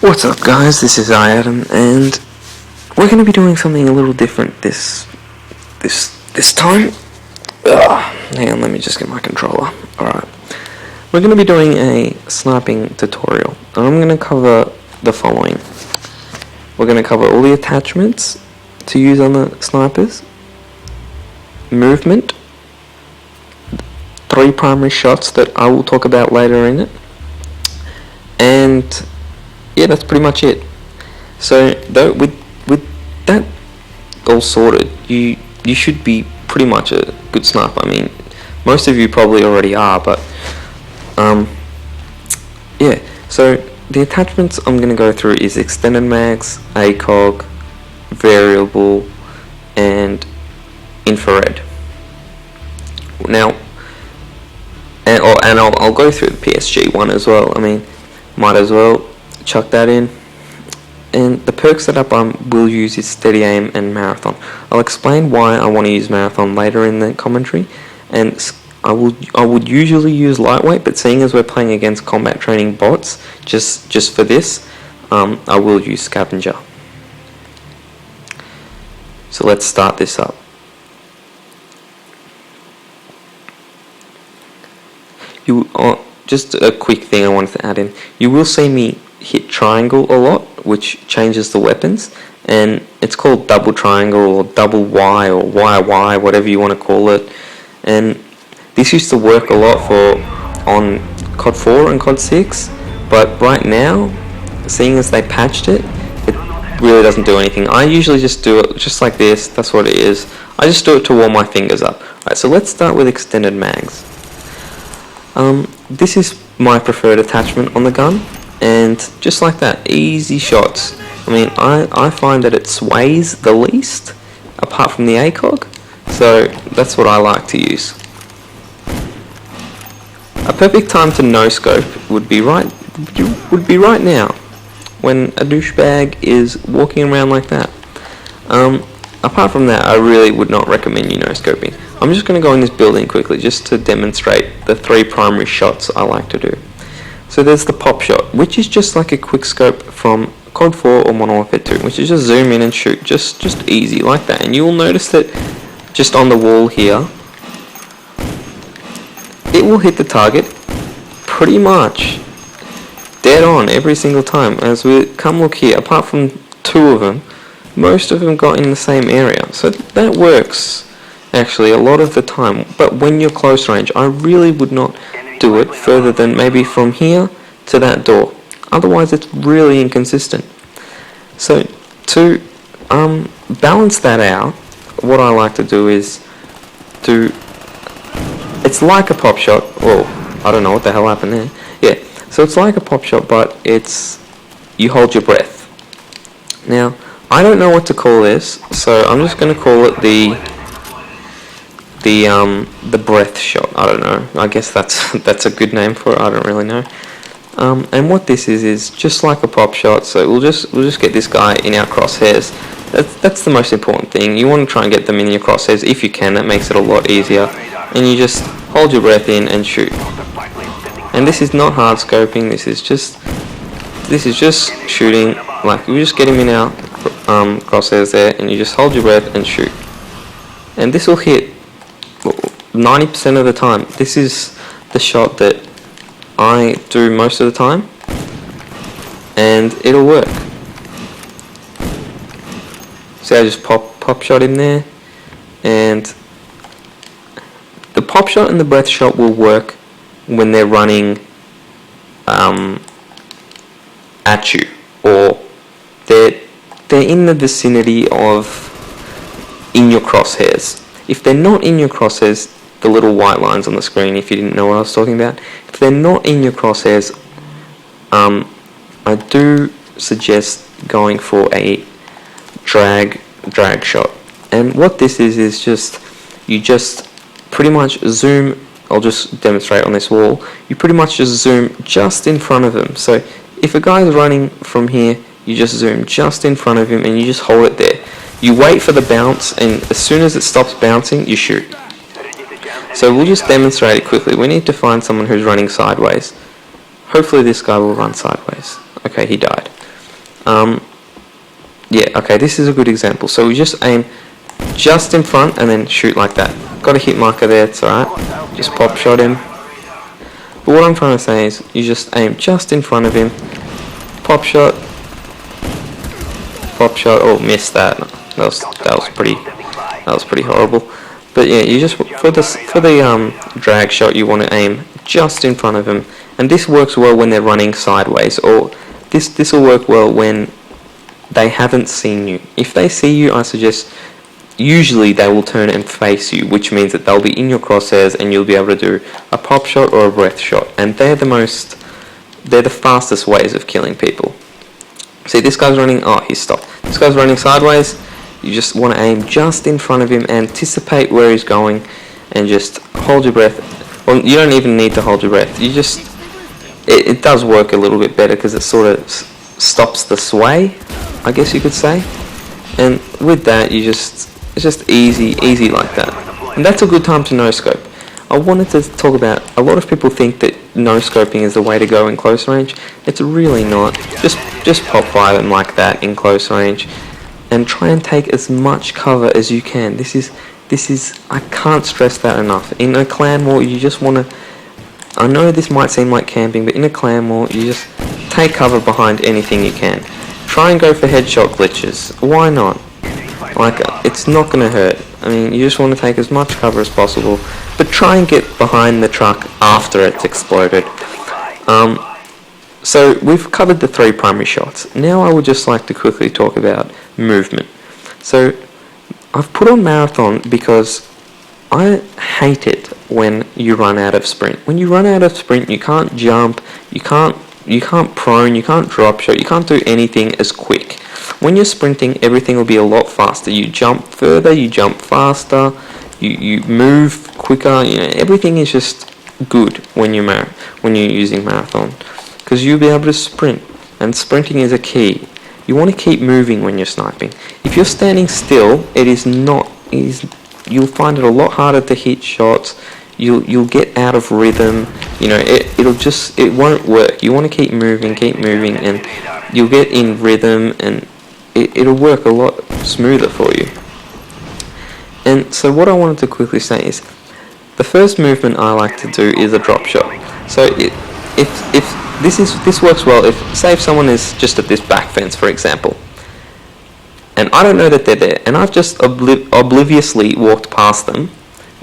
What's up, guys? This is iAdam, and we're going to be doing something a little different this time. Hang on, let me just get my controller. Alright. We're going to be doing a sniping tutorial, and I'm going to cover the following. We're going to cover all the attachments to use on the snipers, movement, 3 primary shots that I will talk about later in it, and yeah, that's pretty much it. So with that all sorted, you should be pretty much a good sniper. I mean, most of you probably already are, but yeah. So the attachments I'm going to go through is extended mags, ACOG, variable, and infrared. Now, and I'll go through the PSG one as well. I mean, might as well chuck that in. And the perk setup I will use is steady aim and marathon. I'll explain why I want to use marathon later in the commentary, and I would usually use lightweight, but seeing as we're playing against combat training bots, just for this, I will use scavenger. So let's start this up. Just a quick thing I wanted to add in. You will see me hit triangle a lot, which changes the weapons, and it's called double triangle or double Y or YY, whatever you want to call it. And this used to work a lot on COD 4 and COD 6, but right now, seeing as they patched it, it really doesn't do anything. I usually just do it just like this. That's what it is. I just do it to warm my fingers up. Alright, so let's start with extended mags. This is my preferred attachment on the gun, and just like that, easy shots. I mean, I find that it sways the least, apart from the ACOG, so that's what I like to use. A perfect time to no-scope would be right now, when a douchebag is walking around like that. Apart from that, I really would not recommend you no-scoping. I'm just going to go in this building quickly just to demonstrate the 3 primary shots I like to do. So there's the pop shot, which is just like a quick scope from COD 4 or Modern Warfare 2, which is just zoom in and shoot, just easy like that. And you will notice that just on the wall here, it will hit the target pretty much dead on every single time. As we come look here, apart from 2 of them, most of them got in the same area. So that works actually a lot of the time, but when you're close range, I really would not do it further than maybe from here to that door. Otherwise it's really inconsistent. So to balance that out, what I like to do is it's like a pop shot. Well, I don't know what the hell happened there. Yeah, so it's like a pop shot, but you hold your breath. Now, I don't know what to call this, so I'm just going to call it the breath shot. I don't know. I guess that's a good name for it. I don't really know. And what this is just like a pop shot. So we'll just get this guy in our crosshairs. That's the most important thing. You want to try and get them in your crosshairs if you can. That makes it a lot easier. And you just hold your breath in and shoot. And this is not hard scoping. This is just shooting. Like we just get him in our crosshairs there, and you just hold your breath and shoot. And this will hit 90% of the time. This is the shot that I do most of the time, and it'll work. See, I just pop shot in there, and the pop shot and the breath shot will work when they're running at you, or they're in the vicinity of in your crosshairs. If they're not in your crosshairs, the little white lines on the screen, if you didn't know what I was talking about, if they're not in your crosshairs, I do suggest going for a drag shot. And what this is just, you just pretty much zoom. I'll just demonstrate on this wall. You pretty much just zoom just in front of him. So if a guy's running from here, you just zoom just in front of him and you just hold it there. You wait for the bounce, and as soon as it stops bouncing, you shoot. So we'll just demonstrate it quickly. We need to find someone who's running sideways. Hopefully this guy will run sideways. Okay, he died. Yeah, okay, this is a good example. So we just aim just in front and then shoot like that. Got a hit marker there, it's alright. Just pop shot him. But what I'm trying to say is you just aim just in front of him, pop shot, oh, missed that. That was pretty horrible. But yeah, you just for the drag shot, you want to aim just in front of him, and this works well when they're running sideways, or this will work well when they haven't seen you. If they see you, I suggest usually they will turn and face you, which means that they'll be in your crosshairs and you'll be able to do a pop shot or a breath shot, and they're the fastest ways of killing people. See, this guy's running, oh, he's stopped. This guy's running sideways. You just want to aim just in front of him, anticipate where he's going, and just hold your breath. Well, you don't even need to hold your breath. You just, it does work a little bit better because it sort of stops the sway, I guess you could say. And with that, it's just easy like that. And that's a good time to no-scope. I wanted to talk about, a lot of people think that no-scoping is the way to go in close range. It's really not. Just pop fire them like that in close range, and try and take as much cover as you can. This is I can't stress that enough. In a clan war, you just want to, I know this might seem like camping, but in a clan war, you just take cover behind anything you can. Try and go for headshot glitches. Why not? Like, it's not going to hurt. I mean, you just want to take as much cover as possible, but try and get behind the truck after it's exploded. So we've covered the 3 primary shots. Now I would just like to quickly talk about movement. So I've put on marathon because I hate it when you run out of sprint. When you run out of sprint, you can't jump, you can't prone, you can't drop shot, you can't do anything as quick. When you're sprinting, everything will be a lot faster. You jump further, you jump faster, you move quicker. You know, everything is just good when you're using marathon, because you'll be able to sprint, and sprinting is a key. You want to keep moving when you're sniping. If you're standing still, you'll find it a lot harder to hit shots. You'll get out of rhythm. You know, it won't work. You want to keep moving, and you'll get in rhythm, and it'll work a lot smoother for you. And so what I wanted to quickly say is, the first movement I like to do is a drop shot. So if this works well, if someone is just at this back fence, for example, and I don't know that they're there, and I've just obliviously walked past them,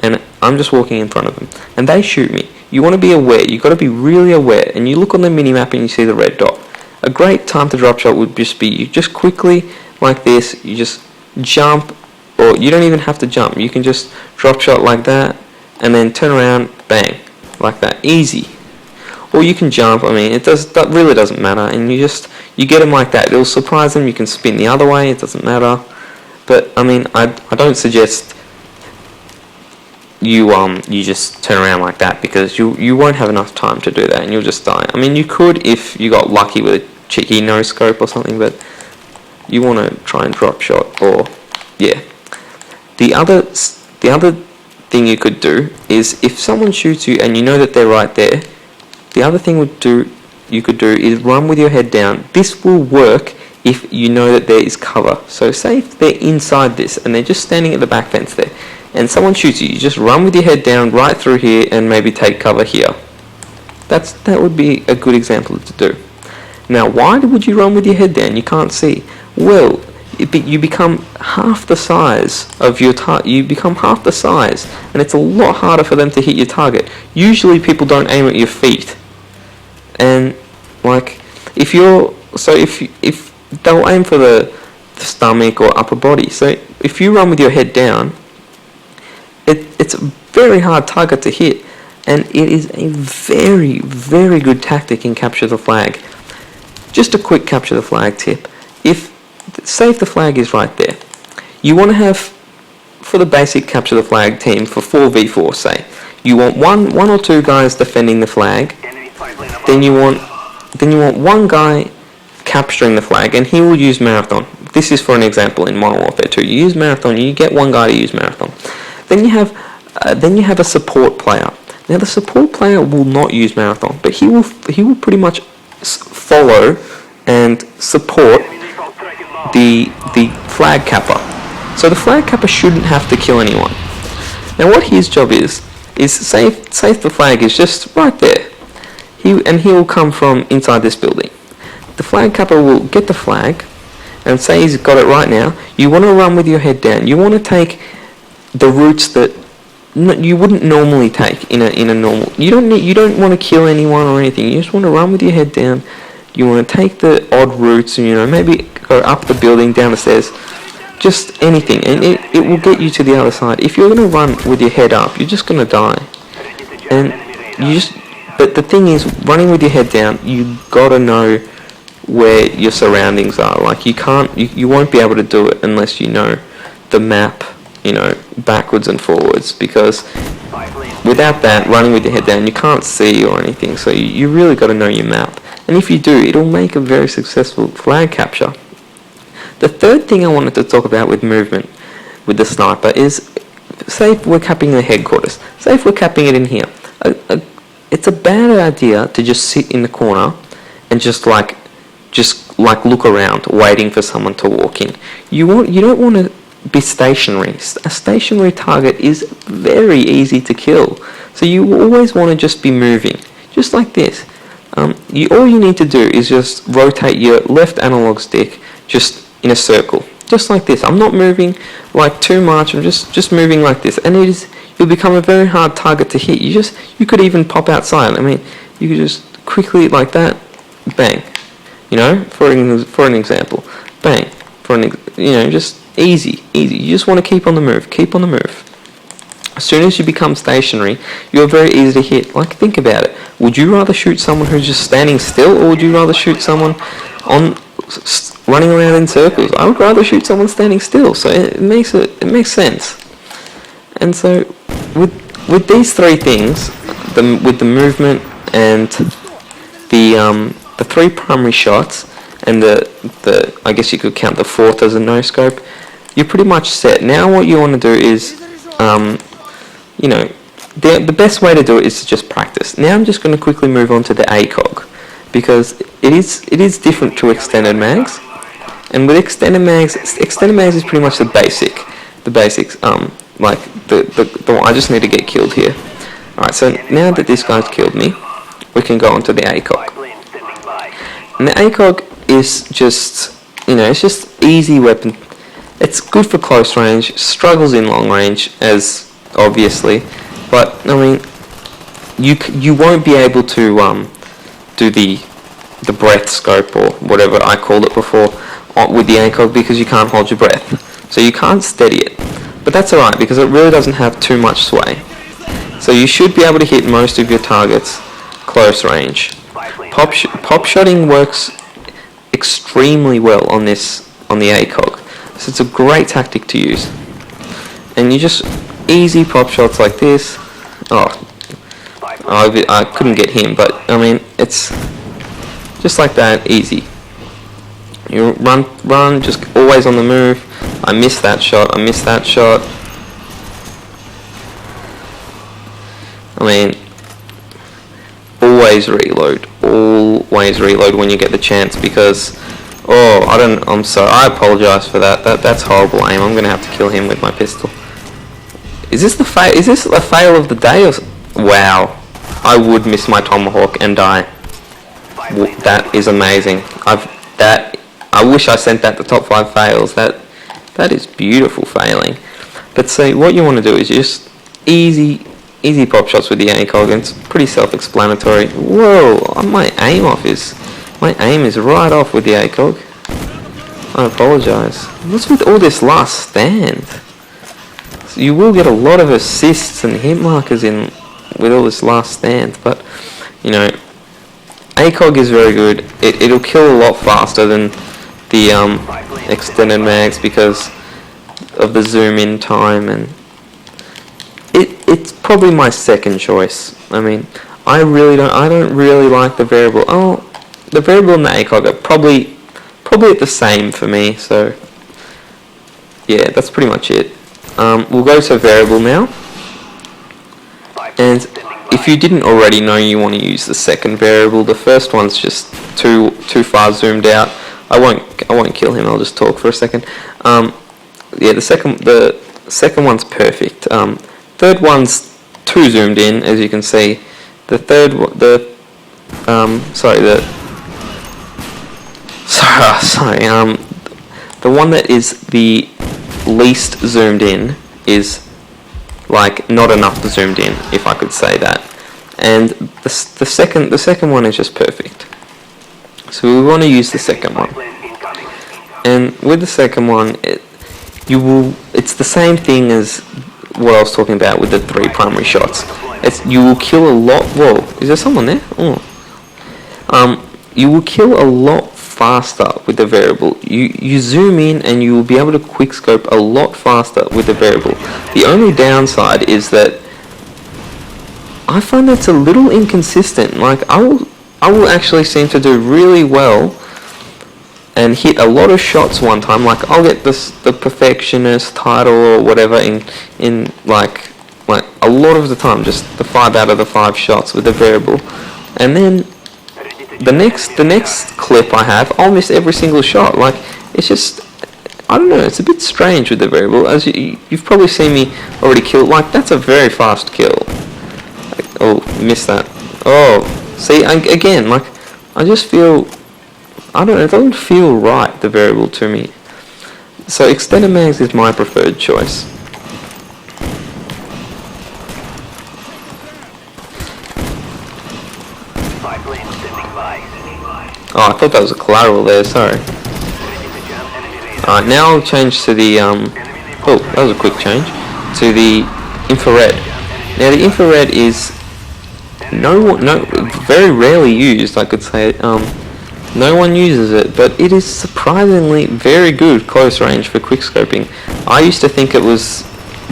and I'm just walking in front of them, and they shoot me. You want to be aware. You've got to be really aware, and you look on the minimap and you see the red dot. A great time to drop shot would just be, you just quickly, like this, you just jump, or you don't even have to jump. You can just drop shot like that, and then turn around, bang, like that, easy. Or you can jump. I mean, that really doesn't matter, and you get them like that. It'll surprise them. You can spin the other way. It doesn't matter. But I mean, I don't suggest you just turn around like that, because you won't have enough time to do that, and you'll just die. I mean, you could if you got lucky with a cheeky no scope or something, but you want to try and drop shot. Or yeah, the other thing you could do is, if someone shoots you and you know that they're right there, the other thing you could do is run with your head down. This will work if you know that there is cover. So say if they're inside this and they're just standing at the back fence there, and someone shoots you, you just run with your head down right through here and maybe take cover here. That would be a good example to do. Now, why would you run with your head down? You can't see. Well, you become half the size of your target. You become half the size, and it's a lot harder for them to hit your target. Usually, people don't aim at your feet, and like if they'll aim for the stomach or upper body. So if you run with your head down, it's a very hard target to hit, and it is a very, very good tactic in capture the flag. Just a quick capture the flag tip. Say if the flag is right there, you want to have, for the basic capture the flag team, for 4v4 say, you want one or two guys defending the flag, then you want one guy capturing the flag, and he will use marathon. This is for an example in Modern Warfare 2. You use marathon, you get one guy to use marathon. Then you have a support player. Now the support player will not use marathon, but he will pretty much follow and support the flag capper. So the flag capper shouldn't have to kill anyone. Now what his job is say if the flag is just right there, he will come from inside this building. The flag capper will get the flag, and say he's got it right now. You want to run with your head down. You want to take the routes that you wouldn't normally take in a normal. You don't want to kill anyone or anything. You just want to run with your head down. You want to take the odd routes, and maybe go up the building, down the stairs, just anything, and it will get you to the other side. If you're going to run with your head up, you're just going to die. And but the thing is, running with your head down, you gotta know where your surroundings are. Like you won't be able to do it unless you know the map, backwards and forwards, because without that, running with your head down, you can't see or anything. So you really got to know your map, and if you do, it'll make a very successful flag capture. The third thing I wanted to talk about with movement with the sniper is, say if we're capping the headquarters, say if we're capping it in here, it's a bad idea to just sit in the corner and just like look around waiting for someone to walk in. You don't want to be stationary. A stationary target is very easy to kill, so you always want to just be moving, just like this. All you need to do is just rotate your left analog stick just in a circle, just like this. I'm not moving like too much, I'm just moving like this, and you'll become a very hard target to hit. You could even pop outside. I mean, you could just quickly like that, bang, for an example, bang, just easy. You just want to keep on the move. As soon as you become stationary, you're very easy to hit. Like, think about it. Would you rather shoot someone who's just standing still, or would you rather shoot someone running around in circles? I would rather shoot someone standing still. So it makes sense. And so with these three things, with the movement and the three primary shots, and the I guess you could count the fourth as a no scope, you're pretty much set. Now what you want to do is, the best way to do it is to just practice. Now I'm just going to quickly move on to the ACOG, because it is different to extended mags. And with extended mags is pretty much the basics. Like the I just need to get killed here. Alright, so now that this guy's killed me, we can go on to the ACOG. And the ACOG is just, it's just easy weapon. It's good for close range, struggles in long range, as obviously, but I mean, you won't be able to do the breath scope, or whatever I called it before, with the ACOG, because you can't hold your breath, so you can't steady it. But that's alright, because it really doesn't have too much sway. So you should be able to hit most of your targets close range. Pop shotting works extremely well on the ACOG, so it's a great tactic to use. And you just easy pop shots like this. I couldn't get him, but I mean, it's just like that, easy. You run, just always on the move. I missed that shot. I mean, always reload when you get the chance, because I'm sorry, I apologize for that. That's horrible aim. I'm gonna have to kill him with my pistol. Is this a fail of the day? Wow, I would miss my tomahawk and die. That is amazing. I wish I sent that to top 5 fails. That is beautiful failing. But see, what you want to do is just easy pop shots with the ACOG, and it's pretty self-explanatory. Whoa, my aim is right off with the ACOG. I apologize. What's with all this last stand? So you will get a lot of assists and hit markers in with all this last stand, but ACOG is very good. It'll kill a lot faster than the extended mags because of the zoom in time, and it's probably my second choice. I mean, I don't really like the variable. The variable and the ACOG are probably at the same for me. So yeah, that's pretty much it. We'll go to variable now, and if you didn't already know you want to use the second variable, the first one's just too far zoomed out. I won't kill him. I'll just talk for a second. Yeah, the second one's perfect. Third one's too zoomed in, as you can see. The third, the one that is the least zoomed in is like not enough zoomed in, if I could say that. And the second one is just perfect. So we want to use the second one. And with the second one, it's the same thing as what I was talking about with the 3 primary shots. You will kill a lot. Whoa, is there someone there? Oh. You will kill a lot faster with the variable. You zoom in and you will be able to quickscope a lot faster with the variable. The only downside is that I find that's a little inconsistent. Like I will actually seem to do really well and hit a lot of shots one time. Like I'll get the perfectionist title or whatever in like a lot of the time, just the 5 out of the 5 shots with the variable, and then the next clip I have, I'll miss every single shot. Like it's just, I don't know, it's a bit strange with the variable. As you've probably seen me already kill. Like that's a very fast kill. Like, oh, missed that. Oh, see, again, like I just feel, I don't know, it doesn't feel right, the variable, to me. So extended mags is my preferred choice. Oh, I thought that was a collateral there, sorry. Alright, now I'll change to the, oh, that was a quick change, to the infrared. Now the infrared is very rarely used, I could say. No one uses it, but it is surprisingly very good close range for quickscoping. I used to think it was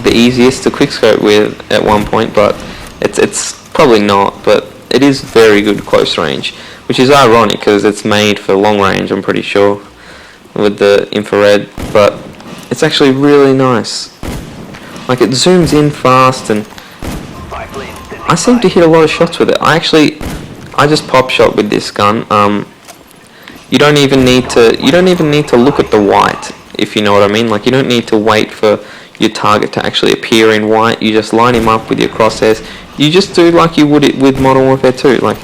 the easiest to quickscope with at one point, but it's probably not, but it is very good close range, which is ironic because it's made for long range, I'm pretty sure, with the infrared, but it's actually really nice. Like it zooms in fast, and I seem to hit a lot of shots with it. I just pop shot with this gun. You don't even need to look at the white, if you know what I mean. Like you don't need to wait for your target to actually appear in white. You just line him up with your crosshairs. You just do like you would with Modern Warfare 2. Like,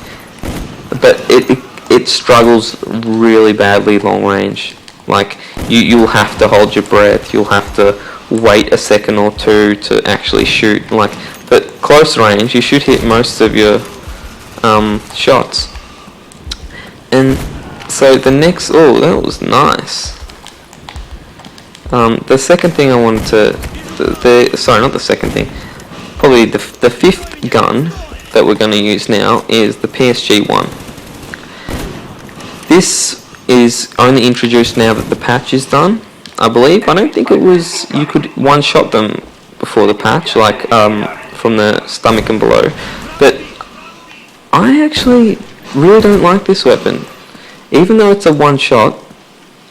but it struggles really badly long range. Like you'll have to hold your breath. You'll have to wait a second or two to actually shoot. Like, but close range, you should hit most of your shots. And so the next, oh, that was nice. The second thing I wanted to, sorry, not the second thing, probably the fifth gun that we're going to use now is the PSG one. This is only introduced now that the patch is done, I believe. I don't think it was, you could one-shot them before the patch, like from the stomach and below. But I actually really don't like this weapon. Even though it's a one-shot,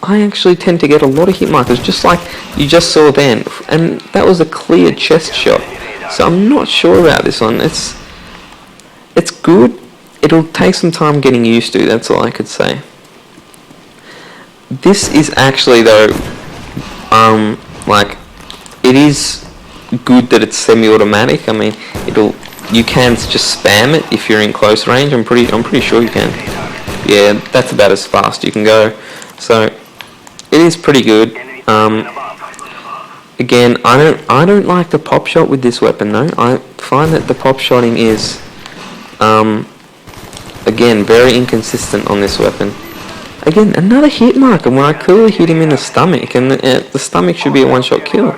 I actually tend to get a lot of hit markers, just like you just saw then. And that was a clear chest shot. So I'm not sure about this one. It's good. It'll take some time getting used to, that's all I could say. This is actually, though, like, it is good that it's semi-automatic. I mean, you can just spam it if you're in close range. I'm pretty sure you can. Yeah, that's about as fast you can go. So it is pretty good. Again, I don't like the pop shot with this weapon though. I find that the pop shotting is again very inconsistent on this weapon. Again, another hit marker when I clearly hit him in the stomach, and the stomach should be a one-shot kill.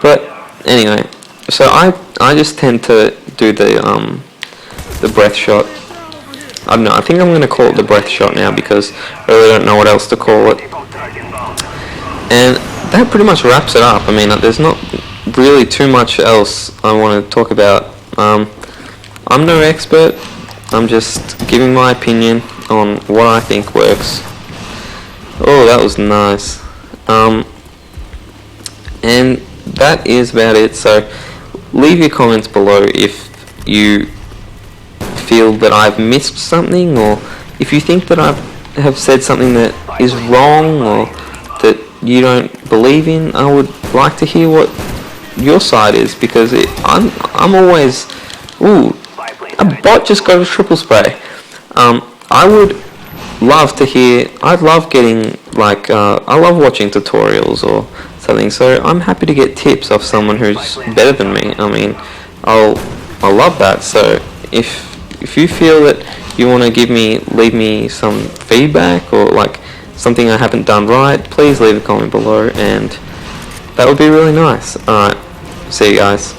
But anyway, so I just tend to do the breath shot. I don't know, I think I'm going to call it the breath shot now because I really don't know what else to call it. And that pretty much wraps it up. I mean, there's not really too much else I want to talk about. I'm no expert, I'm just giving my opinion on what I think works. Oh, that was nice. And that is about it. So leave your comments below if you feel that I've missed something, or if you think that I have said something that is wrong or that you don't believe in, I would like to hear what your side is, because I'm always, ooh, a bot just got a triple spray. I would love to hear, I'd love getting, like, I love watching tutorials or something, so I'm happy to get tips off someone who's better than me. I mean, I'll love that. So if you feel that you want to leave me some feedback, or like something I haven't done right, please leave a comment below, and that would be really nice. Alright, see you guys.